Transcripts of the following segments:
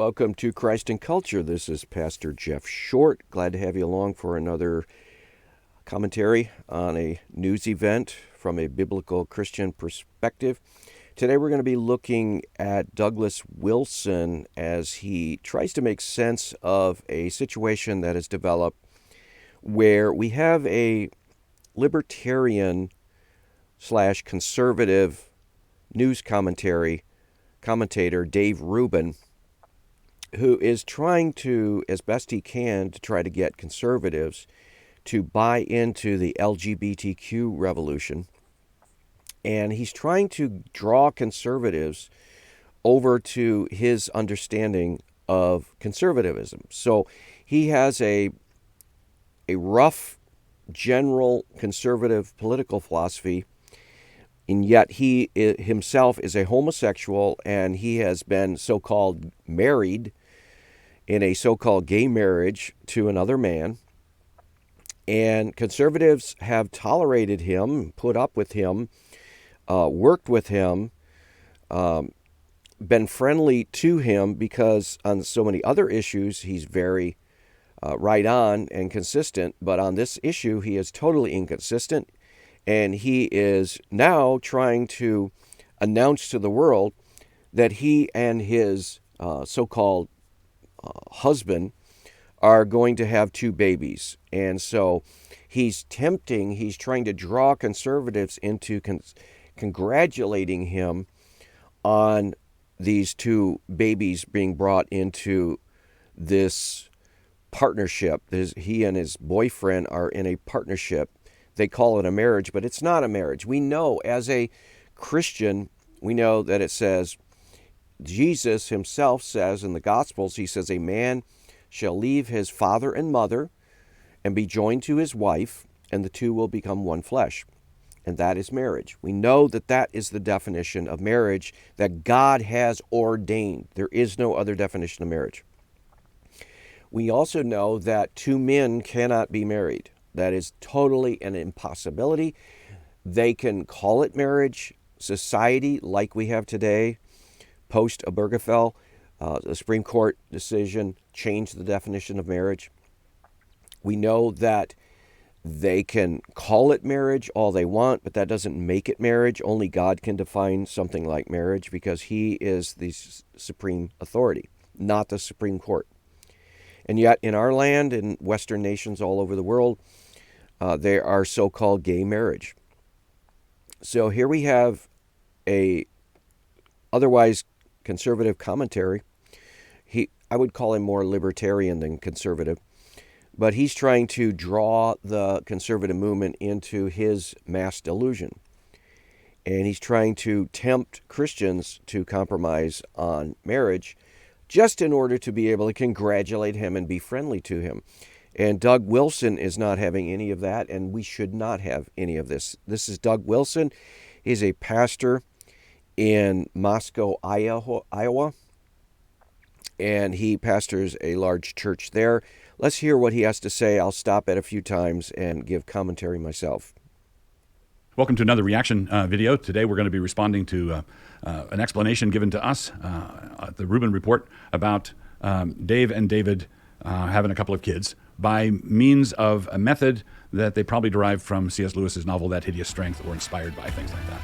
Welcome to Christ and Culture. This is Pastor Jeff Short. Glad to have you along for another commentary on a news event from a biblical Christian perspective. Today we're going to be looking at Douglas Wilson as he tries to make sense of a situation that has developed where we have a libertarian / conservative news commentator, Dave Rubin, who is trying to, as best he can, to try to get conservatives to buy into the LGBTQ revolution. And he's trying to draw conservatives over to his understanding of conservatism. So he has a rough, general conservative political philosophy, and yet he himself is a homosexual, and he has been so-called married in a so-called gay marriage to another man. And conservatives have tolerated him, put up with him, worked with him, been friendly to him because on so many other issues he's very right on and consistent. But on this issue he is totally inconsistent, and he is now trying to announce to the world that he and his so-called husband are going to have 2 babies. And so he's trying to draw conservatives into congratulating him on these 2 babies being brought into this partnership. He and his boyfriend are in a partnership. They call it a marriage, but it's not a marriage. We know, as a Christian, we know that it says, Jesus himself says in the Gospels, he says, a man shall leave his father and mother and be joined to his wife, and the 2 will become one flesh. And that is marriage. We know that that is the definition of marriage that God has ordained. There is no other definition of marriage. We also know that 2 men cannot be married. That is totally an impossibility. They can call it marriage. Society, like we have today, post-Obergefell, the Supreme Court decision changed the definition of marriage. We know that they can call it marriage all they want, but that doesn't make it marriage. Only God can define something like marriage because he is the supreme authority, not the Supreme Court. And yet in our land, in Western nations all over the world, there are so-called gay marriage. So here we have a otherwise conservative commentary. I would call him more libertarian than conservative, but he's trying to draw the conservative movement into his mass delusion. And he's trying to tempt Christians to compromise on marriage just in order to be able to congratulate him and be friendly to him. And Doug Wilson is not having any of that, and we should not have any of this. This is Doug Wilson. He's a pastor in Moscow, Iowa, and he pastors a large church there. Let's hear what he has to say. I'll stop at a few times and give commentary myself. Welcome to another reaction video. Today we're going to be responding to an explanation given to us, the Rubin report, about Dave and David having a couple of kids by means of a method that they probably derived from C.S. Lewis's novel That Hideous Strength, or inspired by things like that.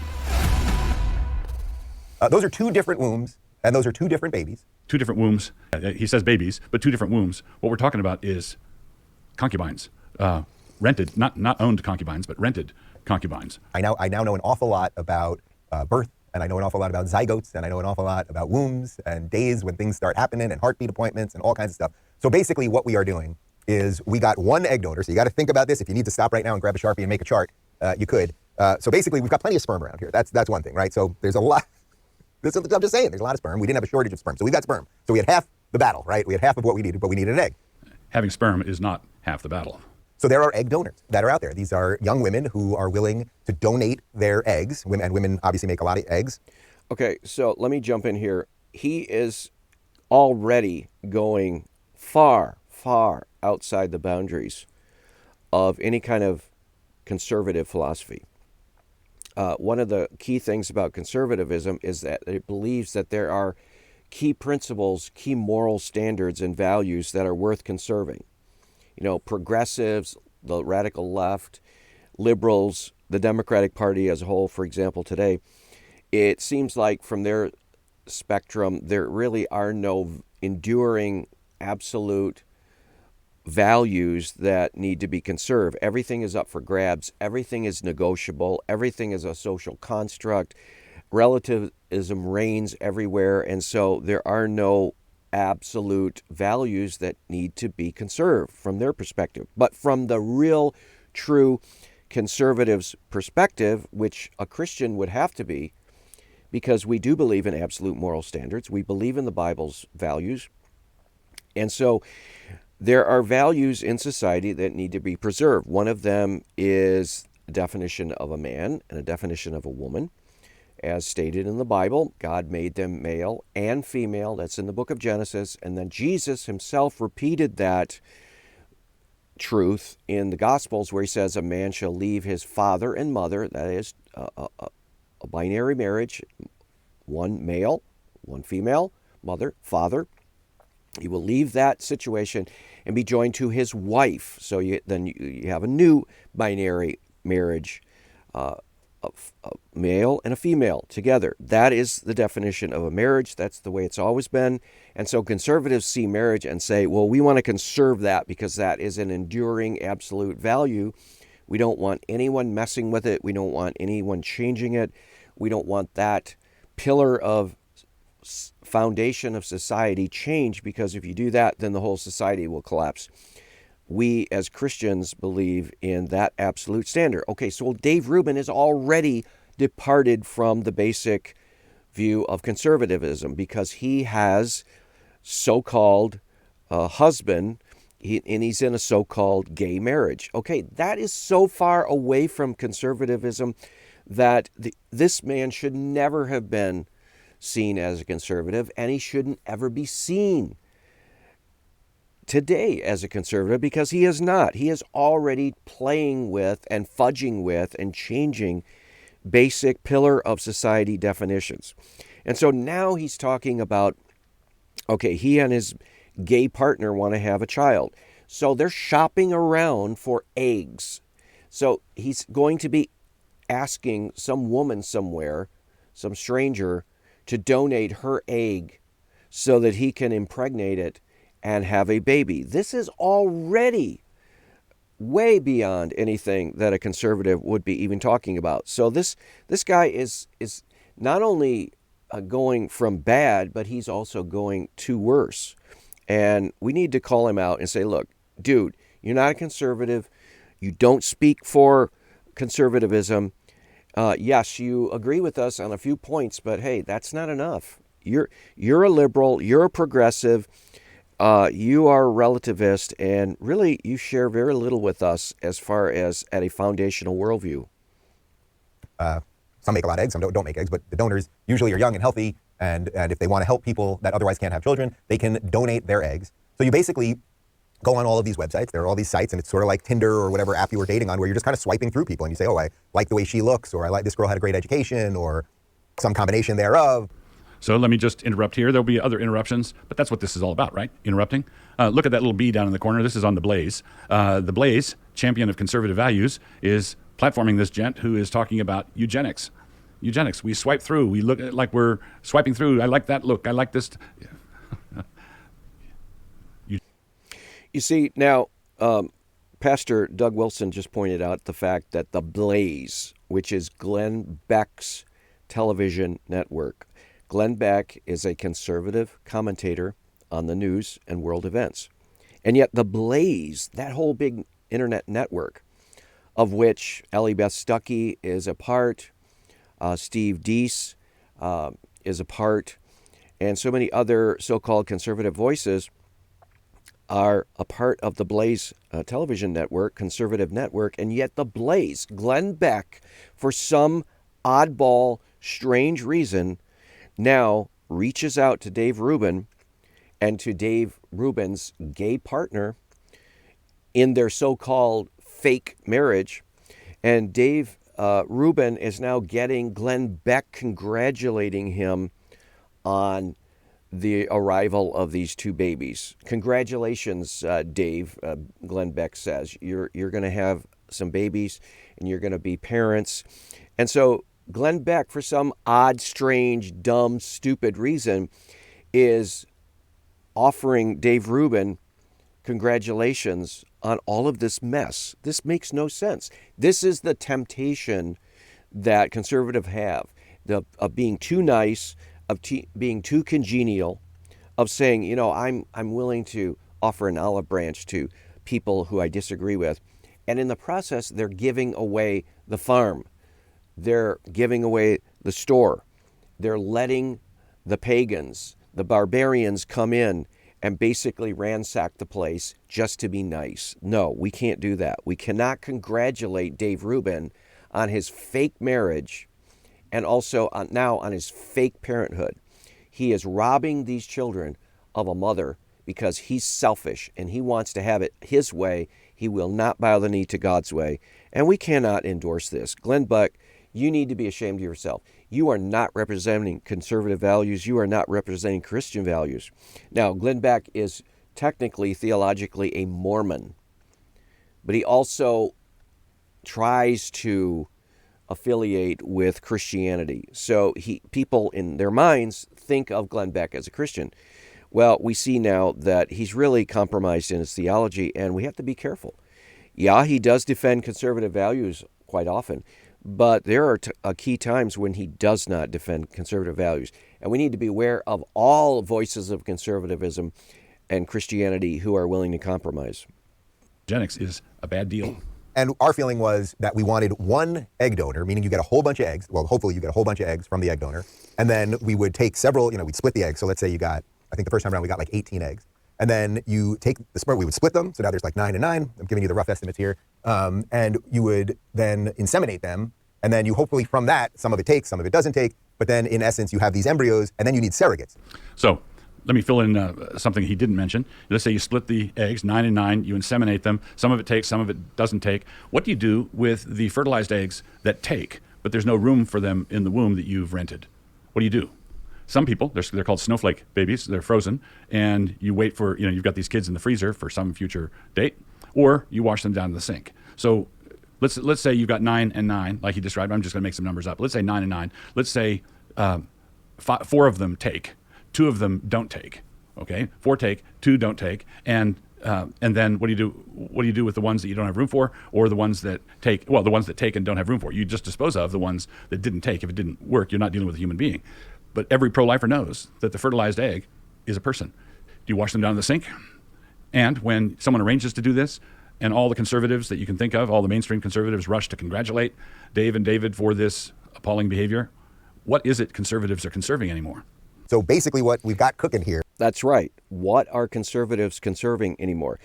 Those are 2 different wombs, and those are 2 different babies. 2 different wombs. He says babies, but 2 different wombs. What we're talking about is concubines, rented, not owned concubines, but rented concubines. I now know an awful lot about birth, and I know an awful lot about zygotes, and I know an awful lot about wombs and days when things start happening and heartbeat appointments and all kinds of stuff. So basically what we are doing is we got 1 egg donor. So you got to think about this. If you need to stop right now and grab a Sharpie and make a chart, you could. So basically we've got plenty of sperm around here. That's one thing, right? So there's a lot. I'm just saying, there's a lot of sperm. We didn't have a shortage of sperm. So we got sperm. So we had half the battle, right? We had half of what we needed, but we needed an egg. Having sperm is not half the battle. So there are egg donors that are out there. These are young women who are willing to donate their eggs. And women obviously make a lot of eggs. Okay, so let me jump in here. He is already going far, far outside the boundaries of any kind of conservative philosophy. One of the key things about conservatism is that it believes that there are key principles, key moral standards and values that are worth conserving. Progressives, the radical left, liberals, the Democratic Party as a whole, for example, today, it seems like from their spectrum, there really are no enduring, absolute values that need to be conserved. Everything is up for grabs. Everything is negotiable. Everything is a social construct. Relativism reigns everywhere. And so there are no absolute values that need to be conserved from their perspective. But from the real, true conservatives' perspective, which a Christian would have to be, because we do believe in absolute moral standards. We believe in the Bible's values. And so there are values in society that need to be preserved. One of them is a definition of a man and a definition of a woman. As stated in the Bible, God made them male and female. That's in the book of Genesis. And then Jesus himself repeated that truth in the Gospels, where he says a man shall leave his father and mother. That is a binary marriage, one male, one female, mother, father. He will leave that situation and be joined to his wife. So then you have a new binary marriage, a male and a female together. That is the definition of a marriage. That's the way it's always been. And so conservatives see marriage and say, well, we want to conserve that because that is an enduring absolute value. We don't want anyone messing with it. We don't want anyone changing it. We don't want that pillar of foundation of society change, because if you do that, then the whole society will collapse. We as Christians believe in that absolute standard. Okay, so Dave Rubin has already departed from the basic view of conservatism because he has so-called husband, and he's in a so-called gay marriage. Okay, that is so far away from conservatism that this man should never have been seen as a conservative, and he shouldn't ever be seen today as a conservative, because he is not. He is already playing with and fudging with and changing basic pillar of society definitions. And so now he's talking about, okay, he and his gay partner want to have a child. So they're shopping around for eggs. So he's going to be asking some woman somewhere, some stranger, to donate her egg so that he can impregnate it and have a baby. This is already way beyond anything that a conservative would be even talking about. So this guy is not only going from bad, but he's also going to worse. And we need to call him out and say, look, dude, you're not a conservative. You don't speak for conservatism. Yes, you agree with us on a few points, but hey, that's not enough. You're a liberal. You're a progressive. You are a relativist, and really you share very little with us as far as at a foundational worldview. Some make a lot of eggs, some don't make eggs, but the donors usually are young and healthy, and if they want to help people that otherwise can't have children, they can donate their eggs. So you basically go on all of these websites. There are all these sites, and it's sort of like Tinder or whatever app you were dating on, where you're just kind of swiping through people, and you say, oh, I like the way she looks, or I like this girl had a great education, or some combination thereof. So let me just interrupt here. There'll be other interruptions, but that's what this is all about, right? Interrupting. Look at that little bee down in the corner. This is on The Blaze. The Blaze, champion of conservative values, is platforming this gent who is talking about eugenics. Eugenics. We swipe through. We look at like we're swiping through. I like that look. I like this. You see, now, Pastor Doug Wilson just pointed out the fact that The Blaze, which is Glenn Beck's television network, Glenn Beck is a conservative commentator on the news and world events. And yet The Blaze, that whole big internet network, of which Ellie Beth Stuckey is a part, Steve Deese is a part, and so many other so-called conservative voices are a part of the Blaze television network, conservative network, and yet The Blaze, Glenn Beck, for some oddball, strange reason, now reaches out to Dave Rubin and to Dave Rubin's gay partner in their so-called fake marriage. And Dave Rubin is now getting Glenn Beck congratulating him on the arrival of these two babies. Congratulations, Dave, Glenn Beck says. You're going to have some babies and you're going to be parents. And so Glenn Beck, for some odd, strange, dumb, stupid reason, is offering Dave Rubin congratulations on all of this mess. This makes no sense. This is the temptation that conservatives have, of being too nice, of being too congenial, of saying, you know, I'm willing to offer an olive branch to people who I disagree with. And in the process, they're giving away the farm. They're giving away the store. They're letting the pagans, the barbarians come in and basically ransack the place just to be nice. No, we can't do that. We cannot congratulate Dave Rubin on his fake marriage and also now on his fake parenthood. He is robbing these children of a mother because he's selfish and he wants to have it his way. He will not bow the knee to God's way. And we cannot endorse this. Glenn Beck, you need to be ashamed of yourself. You are not representing conservative values. You are not representing Christian values. Now, Glenn Beck is technically, theologically, a Mormon, but he also tries to affiliate with Christianity. So people in their minds think of Glenn Beck as a Christian. Well, we see now that he's really compromised in his theology, and we have to be careful. Yeah, he does defend conservative values quite often, but there are key times when he does not defend conservative values. And we need to be aware of all voices of conservatism and Christianity who are willing to compromise. Eugenics is a bad deal. And our feeling was that we wanted one egg donor, meaning you get a whole bunch of eggs. Well, hopefully you get a whole bunch of eggs from the egg donor. And then we would take several, we'd split the eggs. So let's say you got, I think the first time around we got like 18 eggs. And then you take the sperm, we would split them. So now there's like 9 and 9. I'm giving you the rough estimates here. And you would then inseminate them. And then you hopefully from that, some of it takes, some of it doesn't take. But then in essence, you have these embryos and then you need surrogates. So let me fill in something he didn't mention. Let's say you split the eggs, 9 and 9, you inseminate them. Some of it takes, some of it doesn't take. What do you do with the fertilized eggs that take, but there's no room for them in the womb that you've rented? What do you do? Some people, they're called snowflake babies. They're frozen, and you wait for, you've got these kids in the freezer for some future date, or you wash them down in the sink. So let's say you've got 9 and 9, like he described. I'm just going to make some numbers up. Let's say 9 and 9. Let's say 4 of them take. 2 of them don't take. Okay, 4 take, 2 don't take, and then what do you do? What do you do with the ones that you don't have room for, or the ones that take? Well, the ones that take and don't have room for, you just dispose of the ones that didn't take. If it didn't work, you're not dealing with a human being. But every pro-lifer knows that the fertilized egg is a person. Do you wash them down in the sink? And when someone arranges to do this, and all the conservatives that you can think of, all the mainstream conservatives rush to congratulate Dave and David for this appalling behavior, what is it conservatives are conserving anymore? So basically what we've got cooking here. That's right. What are conservatives conserving anymore?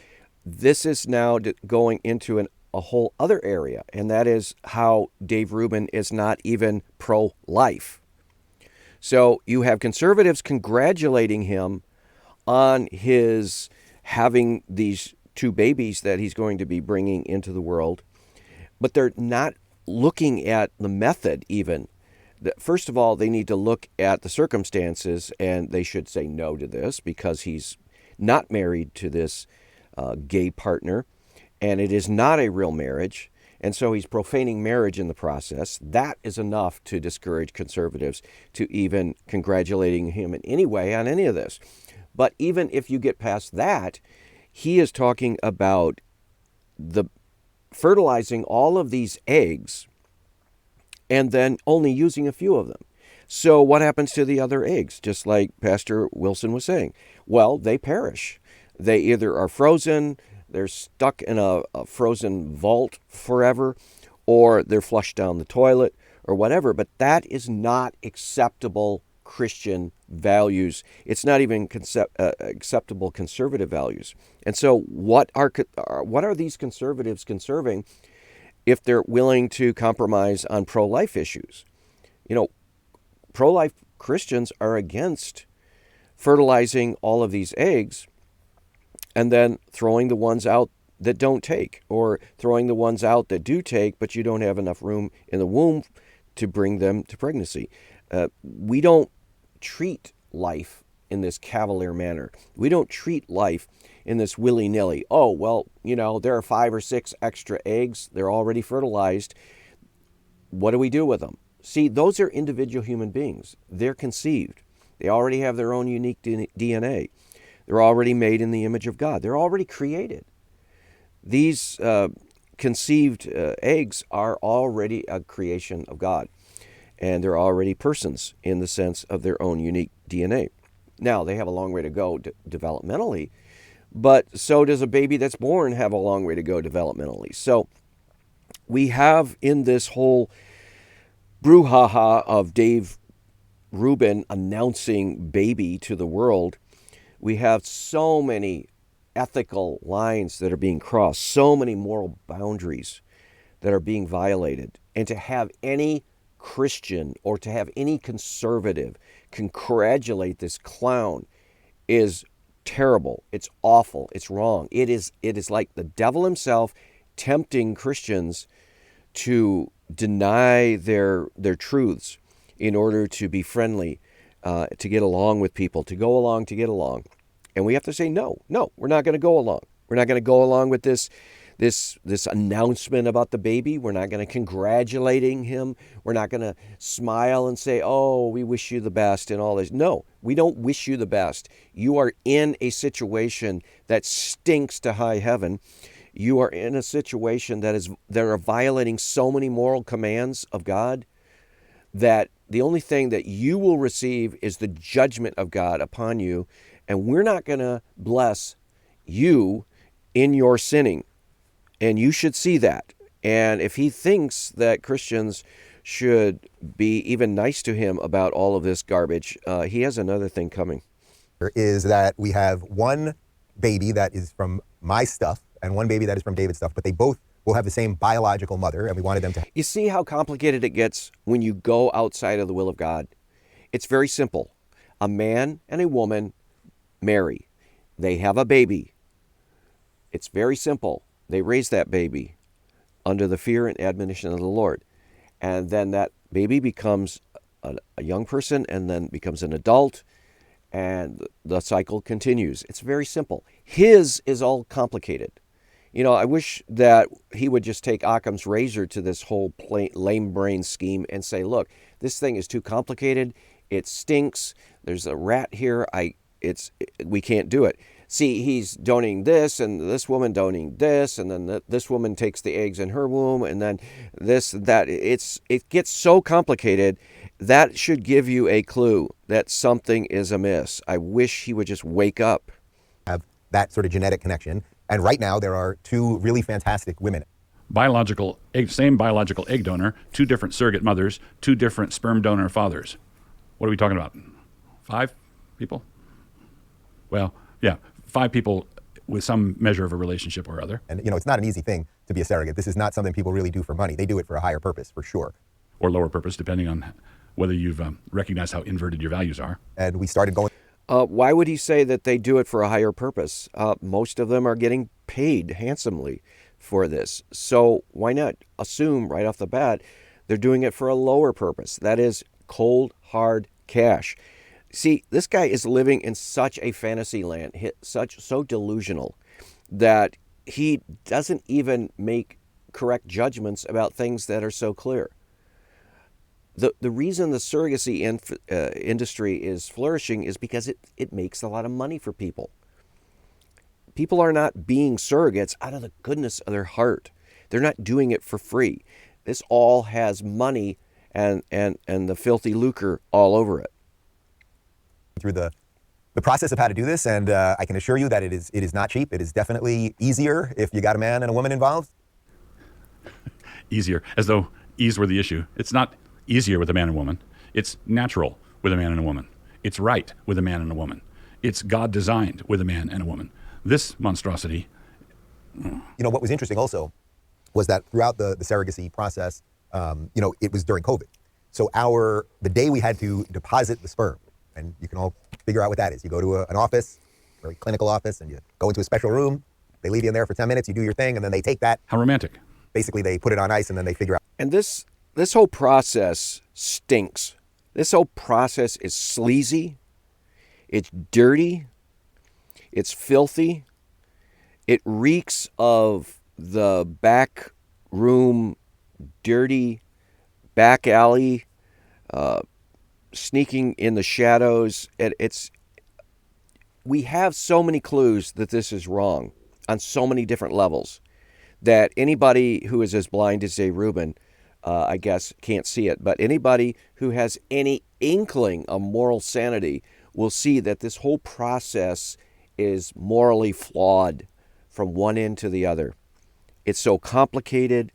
This is now going into a whole other area, and that is how Dave Rubin is not even pro-life. So you have conservatives congratulating him on his having these 2 babies that he's going to be bringing into the world, but they're not looking at the method even. First of all, they need to look at the circumstances, and they should say no to this because he's not married to this gay partner, and it is not a real marriage, and so he's profaning marriage in the process. That is enough to discourage conservatives to even congratulating him in any way on any of this. But even if you get past that, he is talking about the fertilizing all of these eggs and then only using a few of them. So what happens to the other eggs? Just like Pastor Wilson was saying. Well, they perish. They either are frozen, they're stuck in a frozen vault forever, or they're flushed down the toilet or whatever. But that is not acceptable Christian values. It's not even acceptable conservative values. And so what are these conservatives conserving if they're willing to compromise on pro-life issues? Pro-life Christians are against fertilizing all of these eggs and then throwing the ones out that don't take, or throwing the ones out that do take, but you don't have enough room in the womb to bring them to pregnancy. We don't treat life in this cavalier manner. We don't treat life in this willy-nilly. Oh, well, there are 5 or 6 extra eggs. They're already fertilized. What do we do with them? See, those are individual human beings. They're conceived. They already have their own unique DNA. They're already made in the image of God. They're already created. These conceived eggs are already a creation of God, and they're already persons in the sense of their own unique DNA. Now, they have a long way to go developmentally, but so does a baby that's born have a long way to go developmentally. So we have in this whole brouhaha of Dave Rubin announcing baby to the world, we have so many ethical lines that are being crossed, so many moral boundaries that are being violated. And to have any Christian or to have any conservative congratulate this clown is terrible. It's awful. It's wrong. It is like the devil himself tempting Christians to deny their truths in order to be friendly, to get along with people, to go along to get along. And we have to say, no, we're not going to go along. We're not going to go along with this announcement about the baby. We're not going to congratulating him. We're not going to smile and say, oh, we wish you the best and all this. No, we don't wish you the best. You are in a situation that stinks to high heaven. You are in a situation that are violating so many moral commands of God that the only thing that you will receive is the judgment of God upon you. And we're not going to bless you in your sinning. And you should see that. And if he thinks that Christians should be even nice to him about all of this garbage, he has another thing coming. Is that we have one baby that is from my stuff and one baby that is from David's stuff, but they both will have the same biological mother, and we wanted them to... You see how complicated it gets when you go outside of the will of God? It's very simple. A man and a woman marry. They have a baby. It's very simple. They raise that baby under the fear and admonition of the Lord. And then that baby becomes a young person and then becomes an adult, and the cycle continues. It's very simple. His is all complicated. I wish that he would just take Occam's razor to this whole lame brain scheme and say, look, this thing is too complicated. It stinks. There's a rat here. We can't do it. See, he's donating this, and this woman donating this, and then this woman takes the eggs in her womb, and then that. It gets so complicated. That should give you a clue that something is amiss. I wish he would just wake up. Have that sort of genetic connection. And right now, there are 2 really fantastic women. Same biological egg donor, 2 different surrogate mothers, 2 different sperm donor fathers. What are we talking about? 5 people? Well, yeah, 5 people with some measure of a relationship or other. And, it's not an easy thing to be a surrogate. This is not something people really do for money. They do it for a higher purpose, for sure. Or lower purpose, depending on whether you've recognized how inverted your values are. And we started going... Why would he say that they do it for a higher purpose? Most of them are getting paid handsomely for this. So why not assume right off the bat they're doing it for a lower purpose? That is cold, hard cash. See, this guy is living in such a fantasy land, so delusional, that he doesn't even make correct judgments about things that are so clear. The reason the surrogacy industry is flourishing is because it makes a lot of money for people. People are not being surrogates out of the goodness of their heart. They're not doing it for free. This all has money and the filthy lucre all over it. Through the process of how to do this, and I can assure you that it is not cheap. It is definitely easier if you got a man and a woman involved. Easier, as though ease were the issue. It's not easier with a man and woman. It's natural with a man and a woman. It's right with a man and a woman. It's God designed with a man and a woman. This monstrosity. What was interesting also was that throughout the surrogacy process, it was during COVID. So the day we had to deposit the sperm, and you can all figure out what that is. You go to an office, a very clinical office, and you go into a special room. They leave you in there for 10 minutes. You do your thing, and then they take that. How romantic. Basically, they put it on ice, and then they figure out. And this whole process stinks. This whole process is sleazy. It's dirty. It's filthy. It reeks of the back room, dirty back alley, sneaking in the shadows. We have so many clues that this is wrong on so many different levels that anybody who is as blind as Dave Rubin, I guess, can't see it. But anybody who has any inkling of moral sanity will see that this whole process is morally flawed from one end to the other. It's so complicated,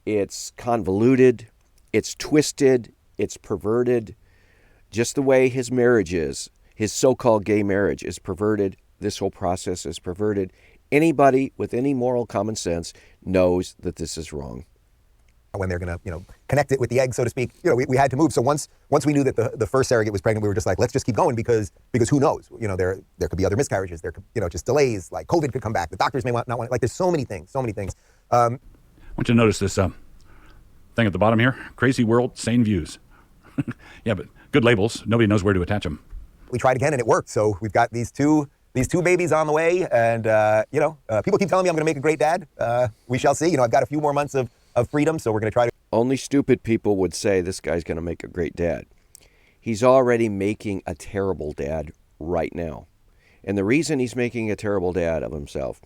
it's convoluted, it's twisted, it's perverted, just the way his marriage is. His so-called gay marriage is perverted. This whole process is perverted. Anybody with any moral common sense knows that this is wrong. When they're going to, connect it with the egg, so to speak, we had to move. So once we knew that the first surrogate was pregnant, we were just like, let's just keep going because who knows? There could be other miscarriages. There could, just delays. Like COVID could come back. The doctors may not want. Like there's so many things. I want you to notice this thing at the bottom here. Crazy world, sane views. Yeah, but good labels. Nobody knows where to attach them. We tried again and it worked. So we've got these two babies on the way, and people keep telling me I'm going to make a great dad. We shall see. I've got a few more months of freedom, so we're going to try to. Only stupid people would say this guy's going to make a great dad. He's already making a terrible dad right now. And the reason he's making a terrible dad of himself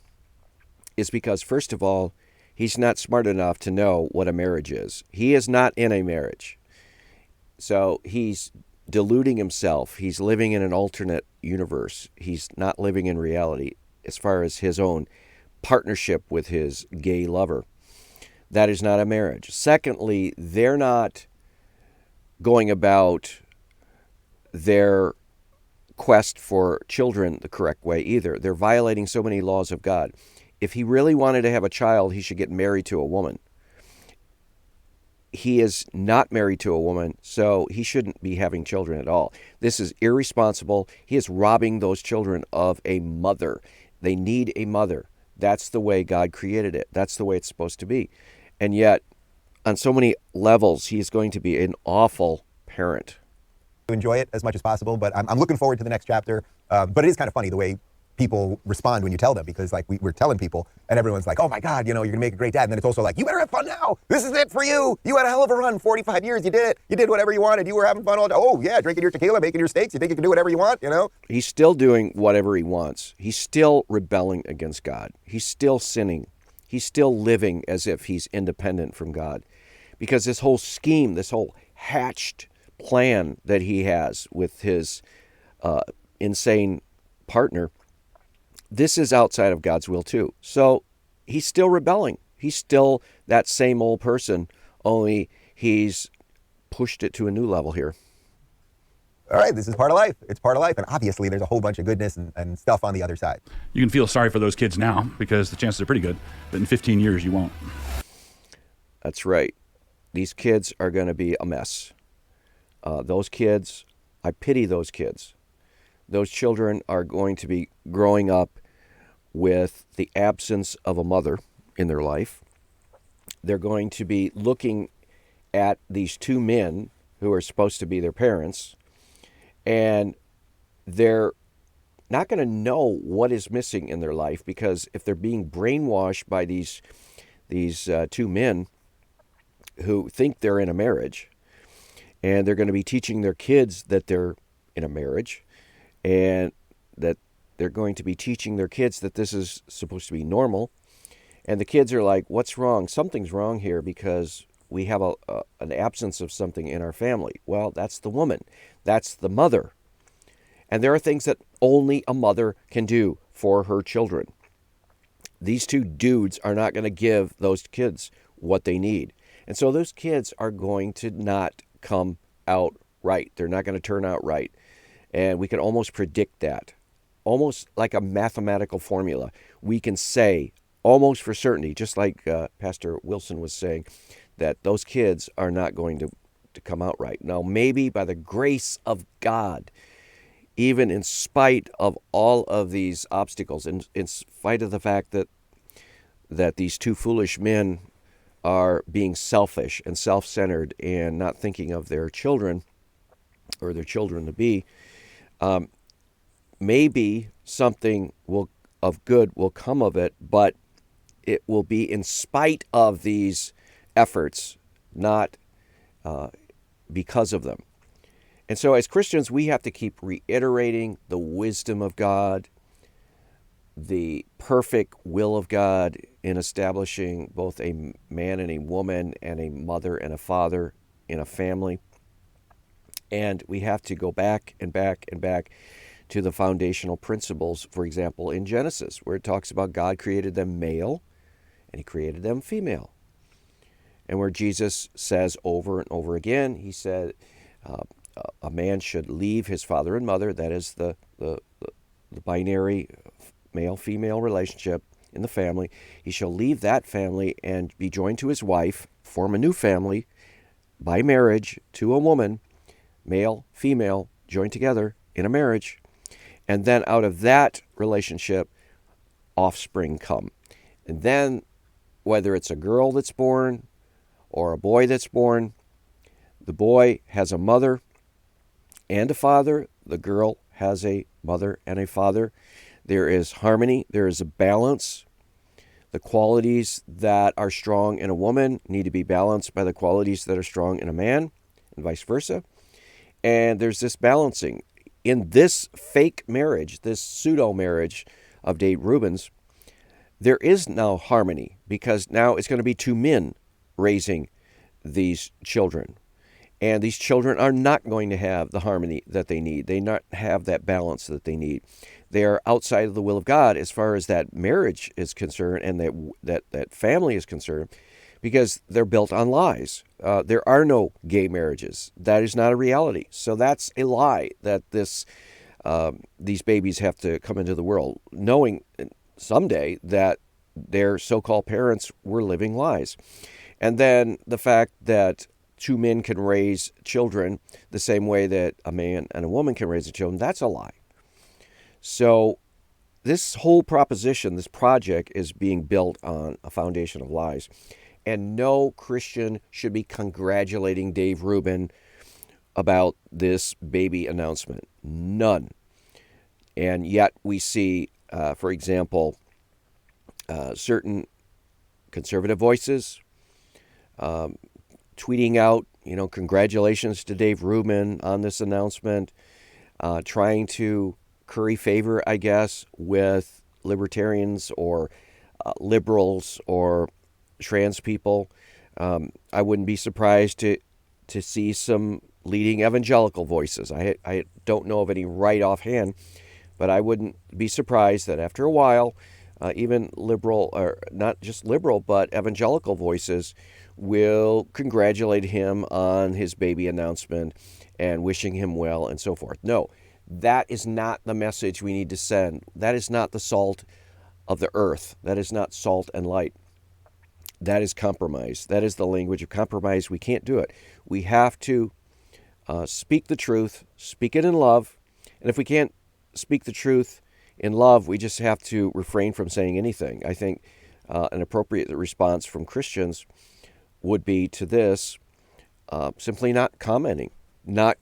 is because, first of all, he's not smart enough to know what a marriage is. He is not in a marriage. So he's deluding himself. He's living in an alternate universe. He's not living in reality as far as his own partnership with his gay lover. That is not a marriage. Secondly, they're not going about their quest for children the correct way either. They're violating so many laws of God. If he really wanted to have a child, he should get married to a woman. He is not married to a woman, so he shouldn't be having children at all. This is irresponsible. He is robbing those children of a mother. They need a mother. That's the way God created it. That's the way it's supposed to be. And yet, on so many levels, he is going to be an awful parent. Enjoy it as much as possible, but I'm looking forward to the next chapter. But it is kind of funny the way people respond when you tell them, because like we're telling people and everyone's like, oh my God, you're gonna make a great dad. And then it's also like, you better have fun now. This is it for you. You had a hell of a run, 45 years. You did it. You did whatever you wanted. You were having fun all day. Oh yeah, drinking your tequila, making your steaks. You think you can do whatever you want, He's still doing whatever he wants. He's still rebelling against God. He's still sinning. He's still living as if he's independent from God. Because this whole scheme, this whole hatched plan that he has with his insane partner, this is outside of God's will too. So he's still rebelling. He's still that same old person, only he's pushed it to a new level here. All right, this is part of life. It's part of life. And obviously there's a whole bunch of goodness and stuff on the other side. You can feel sorry for those kids now because the chances are pretty good that in 15 years you won't. That's right. These kids are going to be a mess. Those kids, I pity those kids. Those children are going to be growing up with the absence of a mother in their life. They're going to be looking at these two men who are supposed to be their parents, and they're not going to know what is missing in their life, because if they're being brainwashed by these two men who think they're in a marriage, and they're going to be teaching their kids that they're in a marriage, and that they're going to be teaching their kids that this is supposed to be normal. And the kids are like, what's wrong? Something's wrong here because we have an absence of something in our family. Well, that's the woman. That's the mother. And there are things that only a mother can do for her children. These two dudes are not going to give those kids what they need. And so those kids are going to not come out right. They're not going to turn out right. And we can almost predict that. Almost like a mathematical formula. We can say almost for certainty, just like Pastor Wilson was saying, that those kids are not going to come out right. Now, maybe by the grace of God, even in spite of all of these obstacles, in spite of the fact that these two foolish men are being selfish and self-centered and not thinking of their children or their children to be, maybe something of good will come of it, but it will be in spite of these efforts, not because of them. And so as Christians, we have to keep reiterating the wisdom of God, the perfect will of God in establishing both a man and a woman and a mother and a father in a family. And we have to go back and back and back to the foundational principles, for example, in Genesis, where it talks about God created them male and he created them female. And where Jesus says over and over again, he said a man should leave his father and mother, that is the binary male-female relationship in the family. He shall leave that family and be joined to his wife, form a new family by marriage to a woman, male, female, joined together in a marriage. And then out of that relationship, offspring come. And then whether it's a girl that's born or a boy that's born, the boy has a mother and a father. The girl has a mother and a father. There is harmony. There is a balance. The qualities that are strong in a woman need to be balanced by the qualities that are strong in a man, and vice versa. And there's this balancing. In this fake marriage, this pseudo-marriage of Dave Rubin's, there is now harmony, because now it's going to be two men raising these children. And these children are not going to have the harmony that they need. They not have that balance that they need. They are outside of the will of God as far as that marriage is concerned and that family is concerned, because they're built on lies. There are no gay marriages. That is not a reality. So that's a lie that these babies have to come into the world, knowing someday that their so-called parents were living lies. And then the fact that two men can raise children the same way that a man and a woman can raise a children, that's a lie. So this whole proposition, this project, is being built on a foundation of lies. And no Christian should be congratulating Dave Rubin about this baby announcement. None. And yet we see, for example, certain conservative voices tweeting out, congratulations to Dave Rubin on this announcement, trying to curry favor, I guess, with libertarians or liberals or trans people. I wouldn't be surprised to see some leading evangelical voices. I don't know of any right offhand, but I wouldn't be surprised that after a while, even liberal, or not just liberal, but evangelical voices will congratulate him on his baby announcement and wishing him well and so forth. No, that is not the message we need to send. That is not the salt of the earth. That is not salt and light. That is compromise. That is the language of compromise. We can't do it. We have to speak the truth, speak it in love. And if we can't speak the truth in love, we just have to refrain from saying anything. I think an appropriate response from Christians would be to this, simply not commenting, not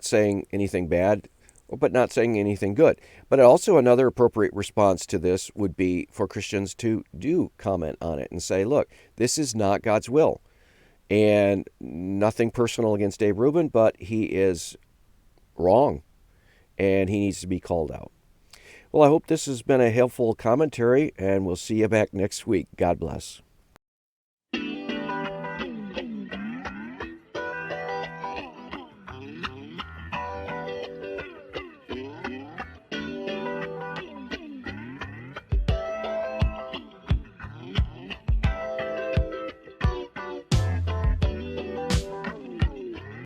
saying anything bad, but not saying anything good. But also another appropriate response to this would be for Christians to do comment on it and say, look, this is not God's will. And nothing personal against Dave Rubin, but he is wrong and he needs to be called out. Well, I hope this has been a helpful commentary, and we'll see you back next week. God bless.